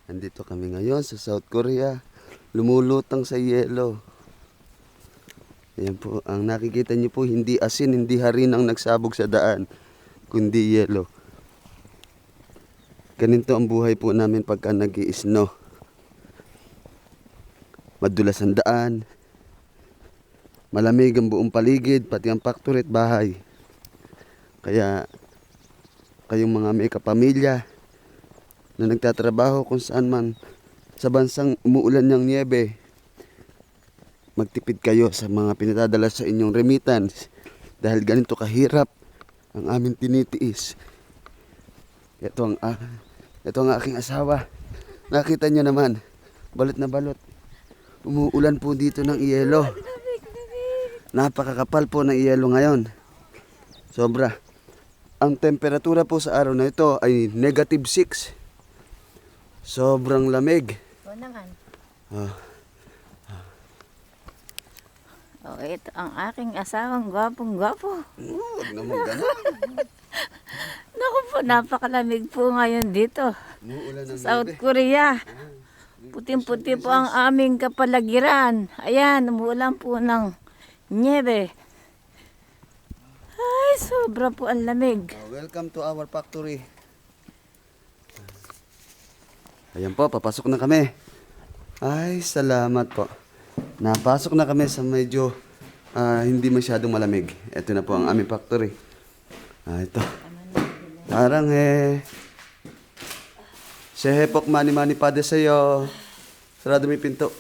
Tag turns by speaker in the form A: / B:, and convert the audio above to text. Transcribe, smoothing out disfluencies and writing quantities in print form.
A: Andito kami ngayon sa South Korea. Lumulutang sa yelo. Ayan po, ang nakikita niyo po, hindi asin, hindi harin ang nagsabog sa daan, kundi yelo. Ganito ang buhay po namin pagka nag-i-snow. Madulas ang daan. Malamig ang buong paligid, pati ang factory at bahay. Kaya, kayong mga may kapamilya na nagtatrabaho kung saan man sa bansang umuulan ng niebe, magtipid kayo sa mga pinadadala sa inyong remittance dahil ganito kahirap ang aming tinitiis. Ito ang aking asawa. Nakita nyo naman, balot na balot. Umuulan po dito ng iyelo. Napakakapal po ng iyelo ngayon. Sobra. Ang temperatura po sa araw na ito ay -6. Sobrang lamig.
B: O naman.
A: Ah,
B: O, ito ang aking asawang gwapong-gwapo.
A: huwag naman ganun.
B: Naku po, napakalamig po ngayon dito.
A: Umuulan ng
B: Sa South
A: niebe.
B: Korea. Puting-puti po ang aming kapalagiran. Ayan, umuulan po ng niebe. Ay, sobra po ang lamig.
A: Welcome to our factory. Ayan po, papasok na kami. Ay, salamat po. Napasok na kami sa medyo hindi masyadong malamig. Ito na po ang aming factory. Ito. Parang Sehepok mani-mani pade sa'yo. Sarado may pinto.